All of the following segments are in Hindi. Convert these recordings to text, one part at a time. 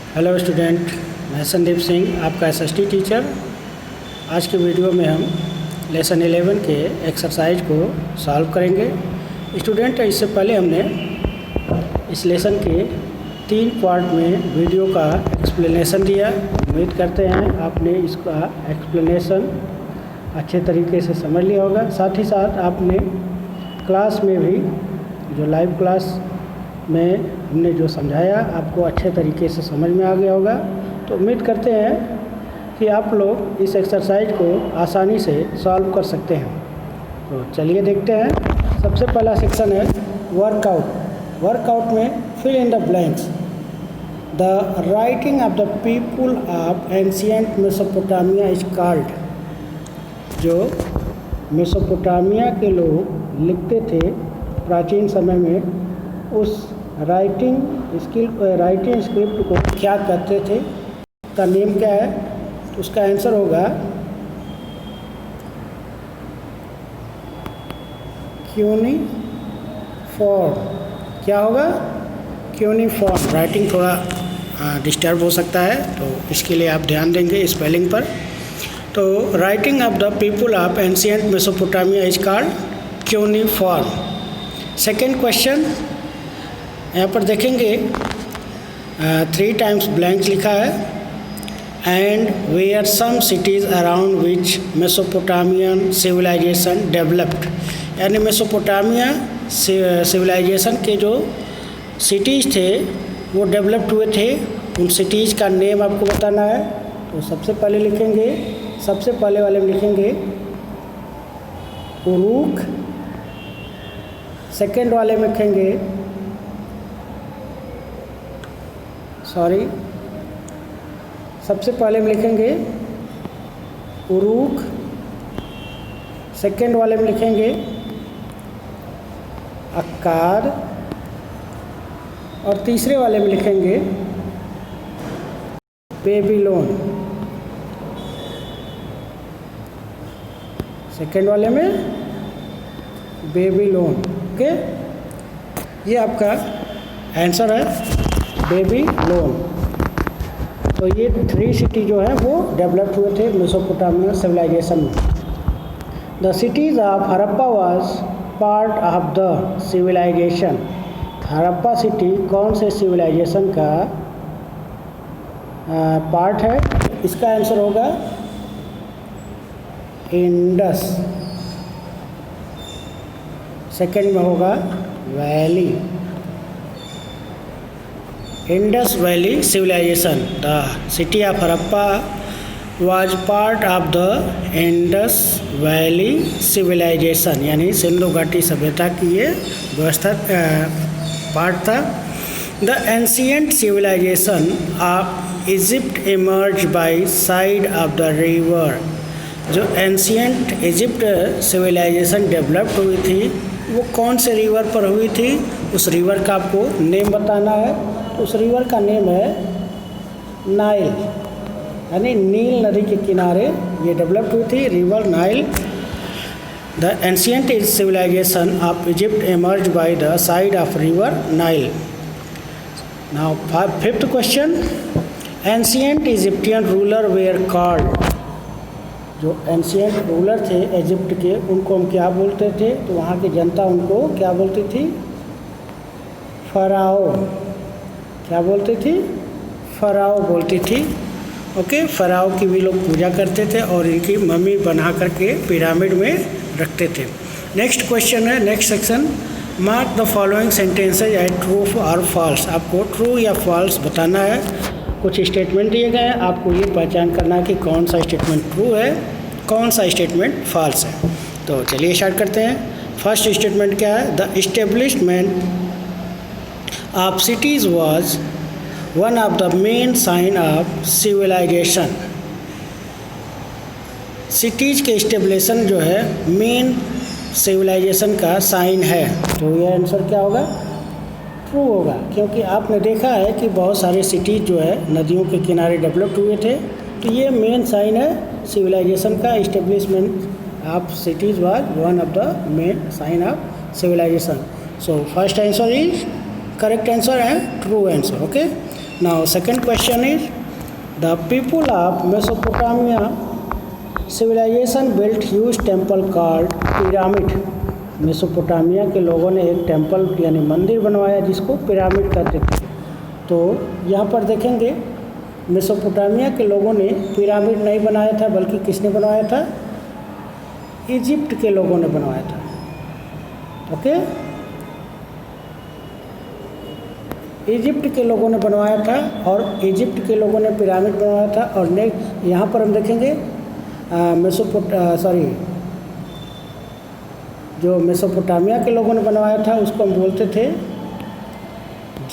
हेलो स्टूडेंट, मैं संदीप सिंह, आपका एसएसटी टीचर। आज के वीडियो में हम लेसन 11 के एक्सरसाइज को सॉल्व करेंगे। स्टूडेंट, इससे पहले हमने इस लेसन के 3 पार्ट में वीडियो का एक्सप्लेनेशन दिया। उम्मीद करते हैं आपने इसका एक्सप्लेनेशन अच्छे तरीके से समझ लिया होगा। साथ ही साथ आपने क्लास में भी जो लाइव क्लास में हमने जो समझाया आपको अच्छे तरीके से समझ में आ गया होगा। तो उम्मीद करते हैं कि आप लोग इस एक्सरसाइज को आसानी से सॉल्व कर सकते हैं। तो चलिए देखते हैं। सबसे पहला सेक्शन है वर्कआउट। वर्कआउट में fill in the blanks. The writing of the people of ancient Mesopotamia is called. जो मेसोपोटामिया के लोग लिखते थे प्राचीन समय में, उस राइटिंग स्क्रिप्ट को क्या कहते थे, का नेम क्या है? तो उसका आंसर होगा क्यूनिफॉर्म। क्या होगा? क्यूनिफॉर्म। राइटिंग थोड़ा डिस्टर्ब हो सकता है, तो इसके लिए आप ध्यान देंगे स्पेलिंग पर। तो writing of the people of ancient Mesopotamia is called cuneiform. Second question, यहाँ पर देखेंगे 3 टाइम्स ब्लैंक लिखा है। And where some cities around which Mesopotamian civilization developed. यानी मेसोपोटामिया सिविलाइजेशन के जो सिटीज़ थे वो डेवलप्ड हुए थे। उन सिटीज़ का नेम आपको बताना है। तो सबसे पहले लिखेंगे, सबसे पहले वाले में लिखेंगे उरूक। सेकेंड वाले में लिखेंगे सबसे पहले में लिखेंगे उरूक। सेकेंड वाले में लिखेंगे अक्काद। और तीसरे वाले में लिखेंगे बेबीलोन। सेकेंड वाले में बेबीलोन। ओके, ये आपका आंसर है, बेबीलोन। तो ये 3 सिटी जो है वो डेवलप हुए थे मेसोपोटामिया सिविलाइजेशन में। The cities of Harappa was part of the civilization. Harappa city कौन से सिविलाइजेशन का पार्ट है? इसका आंसर होगा इंडस। सेकेंड में होगा valley, Indus valley civilization. The city of Harappa was part of the Indus valley civilization, यानी सिंधु घाटी सभ्यता की ये व्यवस्था पार्ट था। The ancient civilization of Egypt emerge by side of the river. जो एंशिएंट इजिप्ट सिविलाइजेशन डेवलप्ड हुई थी वो कौन से रिवर पर हुई थी? उस रिवर का आपको नेम बताना है। उस रिवर का नेम है नाइल, यानी नील नदी के किनारे ये डेवलप हुई थी, river Nile. The ancient civilization of Egypt emerge by the side of river Nile. Now 5th question, ancient Egyptian ruler were called. जो एंशिएंट रूलर थे इजिप्ट के, उनको हम क्या बोलते थे? तो वहाँ की जनता उनको क्या बोलती थी? फराओ। क्या बोलती थी? फराओ बोलती थी। ओके, फराओ की भी लोग पूजा करते थे और इनकी मम्मी बना करके पिरामिड में रखते थे। नेक्स्ट क्वेश्चन है, next section, mark the following sentences as true और फॉल्स। आपको ट्रू या फॉल्स बताना है। कुछ स्टेटमेंट दिए गए हैं, आपको ये पहचान करना है कि कौन सा स्टेटमेंट ट्रू है, कौन सा स्टेटमेंट फॉल्स है। तो चलिए स्टार्ट करते हैं। फर्स्ट स्टेटमेंट क्या है? The establishment of cities was one of the main sign of civilization. Cities के इस्टेब्लिशन जो है मेन सिविलाइजेशन का साइन है। तो ये आंसर क्या होगा? ट्रू होगा, क्योंकि आपने देखा है कि बहुत सारे सिटीज़ जो है नदियों के किनारे डेवलप हुए थे। तो ये मेन साइन है सिविलाइजेशन का। Establishment of cities was one of the main sign of civilisation. So first answer is correct answer है true answer. Okay, now second question is the people of Mesopotamia civilisation built huge temple called pyramid. Mesopotamia के लोगों ने एक टेम्पल यानी मंदिर बनवाया जिसको पिरामिड कहते थे। तो यहाँ पर देखेंगे मेसोपोटामिया के लोगों ने पिरामिड नहीं बनाया था, बल्कि किसने बनवाया था? इजिप्ट के लोगों ने बनवाया था। ओके, इजिप्ट के लोगों ने बनवाया था और इजिप्ट के लोगों ने पिरामिड बनवाया था। और नेक्स्ट यहाँ पर हम देखेंगे जो मेसोपोटामिया के लोगों ने बनवाया था उसको हम बोलते थे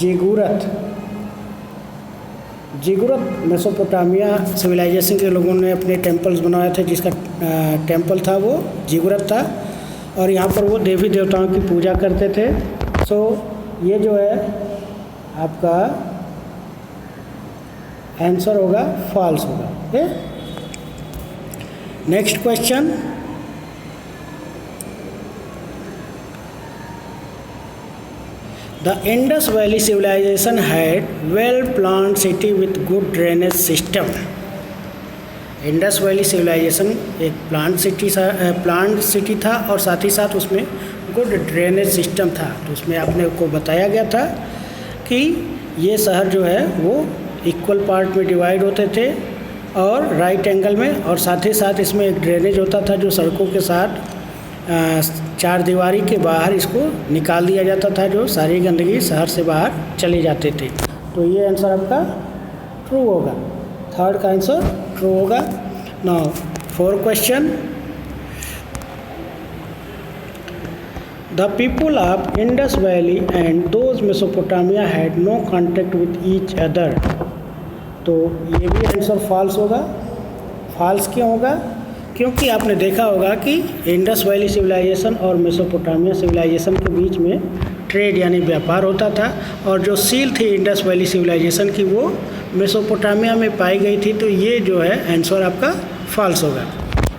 जिगुरत। मेसोपोटामिया सिविलाइजेशन के लोगों ने अपने टेम्पल्स बनवाए थे, जिसका टेम्पल था वो जिगुरत था। और यहाँ पर वो देवी देवताओं की पूजा करते थे। सो ये जो है आपका आंसर होगा फॉल्स होगा। Okay, next question, The Indus Valley civilization had well-planned city with good drainage system. Indus valley civilization एक प्लांट सिटी था और साथ ही साथ उसमें गुड ड्रेनेज सिस्टम था। तो उसमें आपने को बताया गया था कि ये शहर जो है वो इक्वल पार्ट में डिवाइड होते थे और राइट एंगल में, और साथ ही साथ इसमें एक ड्रेनेज होता था जो सड़कों के साथ चार दीवारी के बाहर इसको निकाल दिया जाता था, जो सारी गंदगी शहर से बाहर चली जाते थे। तो ये आंसर आपका ट्रू होगा, थर्ड का आंसर ट्रू होगा। Now fourth question, the people of Indus valley and those Mesopotamia had no contact with each other. तो ये भी आंसर फॉल्स होगा। फॉल्स क्यों होगा? क्योंकि आपने देखा होगा कि इंडस वैली सिविलाइजेशन और मेसोपोटामिया सिविलाइजेशन के बीच में ट्रेड यानी व्यापार होता था, और जो सील थी इंडस वैली सिविलाइजेशन की वो मेसोपोटामिया में पाई गई थी। तो ये जो है आंसर आपका फॉल्स होगा।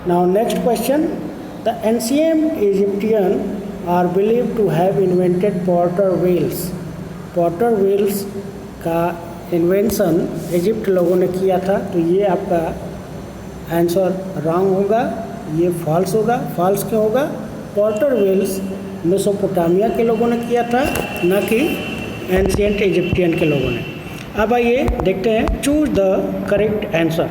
Now next question, the ancient Egyptian are believe to have invented potter wheels. Potter wheels का इन्वेंशन इजिप्ट लोगों ने किया था। तो ये आपका आंसर रॉन्ग होगा, ये फॉल्स होगा। फॉल्स क्यों होगा? पॉटर व्हील्स मेसोपोटामिया के लोगों ने किया था, न कि एंशिएंट इजिप्टियन के लोगों ने। अब आइए देखते हैं, choose the correct answer.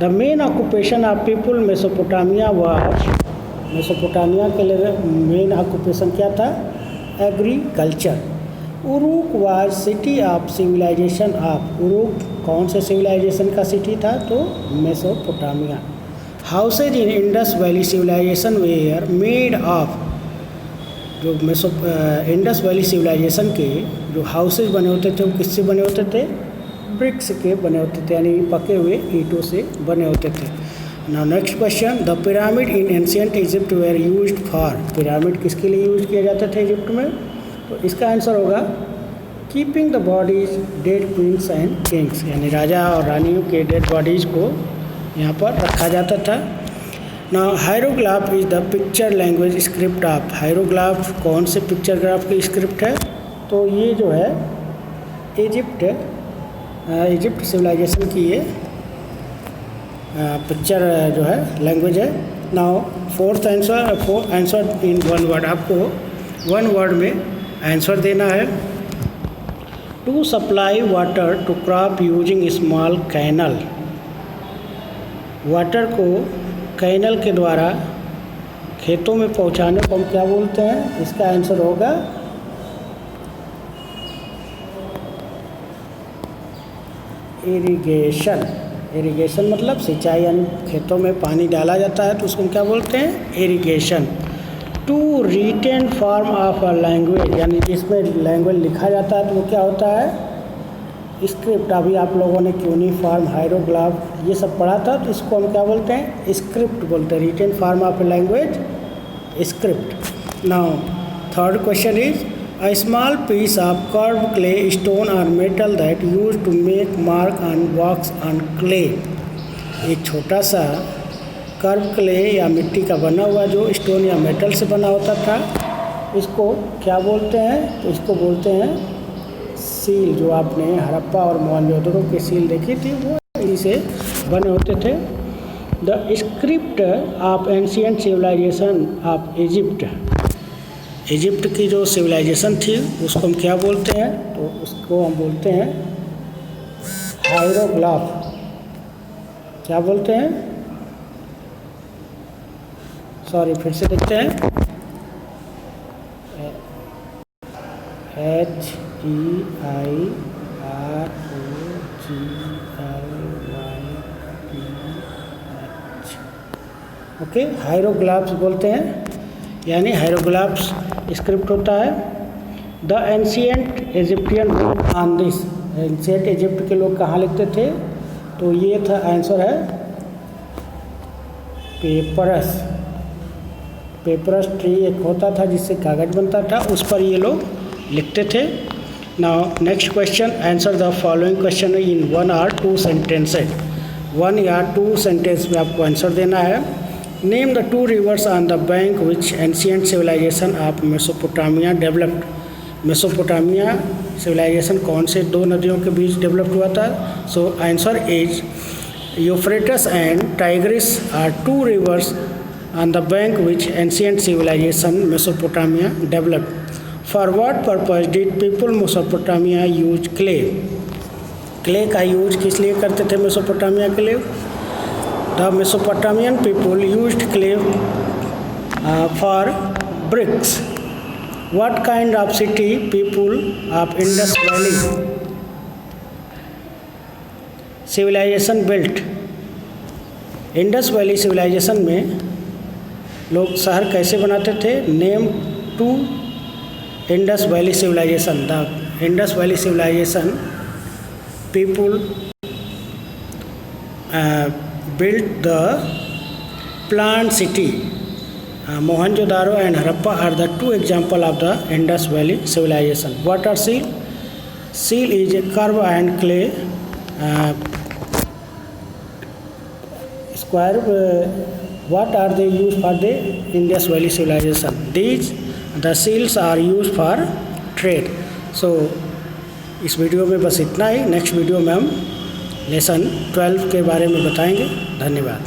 The main occupation of people Mesopotamia was, Mesopotamia के लिए मेन ऑक्यूपेशन क्या था? Agriculture. Uruk was city of civilization of, Uruk कौन से सिविलाइजेशन का सिटी था? तो Mesopotamia. Houses in Indus valley civilization were made of, जो इंडस वैली सिविलाइजेशन के जो हाउसेज बने होते थे वो किससे बने होते थे? ब्रिक्स के बने होते थे, यानी पके हुए ईंटों से बने होते थे। Now next question, the pyramid in ancient Egypt were used for. Pyramid किसके लिए यूज किए जाते थे इजिप्ट में? तो इसका आंसर होगा keeping the bodies dead queen's and Kings, यानी राजा और रानियों के डेड बॉडीज़ को यहाँ पर रखा जाता था। Now hieroglyph is the picture language script of. Hieroglyph कौन से पिक्चर ग्राफ की स्क्रिप्ट है? तो ये जो है इजिप्ट सिविलाइजेशन की ये पिक्चर जो है लैंग्वेज है। Now fourth answer in one word, आपको वन वर्ड में आंसर देना है। To supply water to crop using small canal. Water को कैनल के द्वारा खेतों में पहुंचाने को हम क्या बोलते हैं? इसका आंसर होगा इरिगेशन। इरिगेशन मतलब सिंचाई, यानी खेतों में पानी डाला जाता है तो उसको हम क्या बोलते हैं? Irrigation. To written form of a language, यानी जिसमें लैंग्वेज लिखा जाता है तो वो क्या होता है? स्क्रिप्ट। अभी आप लोगों ने क्यूनिफॉर्म, हायरोग्राफ ये सब पढ़ा था, तो इसको हम क्या बोलते हैं? स्क्रिप्ट बोलते हैं। Written form of a language script. Now third question is a small piece of curve clay stone और metal that use to make mark on box on clay. एक छोटा सा कर्व क्ले या मिट्टी का बना हुआ जो स्टोन या मेटल से बना होता था, इसको क्या बोलते हैं? तो इसको बोलते हैं सील जो आपने हड़प्पा और मोहनजोदड़ो के सील देखी थी वो इन्हीं से बने होते थे। The script of ancient civilization of Egypt, Egypt की जो सिविलाइजेशन थी उसको हम क्या बोलते हैं, तो उसको हम बोलते हैं हायरोग्लाफ। क्या बोलते हैं, सॉरी फिर से देखते हैं, HEIROGLYPH, ओके, हायरोग्लाफ्स बोलते हैं, यानी हायरोग्लाफ्स स्क्रिप्ट होता है। The ancient Egyptian on this, ancient Egypt के लोग कहाँ लिखते थे, तो ये था आंसर है पेपरस। पेपरस ट्री एक होता था जिससे कागज़ बनता था, उस पर ये लोग लिखते थे। Now next question, answer the following question in 1 or 2 sentences. 1 या 2 सेंटेंस में आपको आंसर देना है। Name the 2 rivers on the bank which ancient civilization of Mesopotamia developed. Mesopotamia civilization कौन से 2 नदियों के बीच डेवलप हुआ था, so answer is Euphrates and Tigris are 2 rivers on the bank which ancient civilization Mesopotamia developed. For what purpose did people Mesopotamia use clay? Clay का यूज किस लिए करते थे मेसोपोटामिया के लिए? The Mesopotamian people used clay for bricks. What kind of city people of Indus Valley civilization built? Indus valley civilization में लोग शहर कैसे बनाते थे? Name 2 Indus valley civilization. The Indus valley civilization people built the planned city. Mohenjo-daro and Harappa are the 2 examples of the Indus Valley civilization. What are seal? Seal is a curve and clay square. What are they used for the Indus Valley civilization? The seals are used for trade. So इस वीडियो में बस इतना ही। नेक्स्ट वीडियो में हम लेसन 12 के बारे में बताएंगे। धन्यवाद।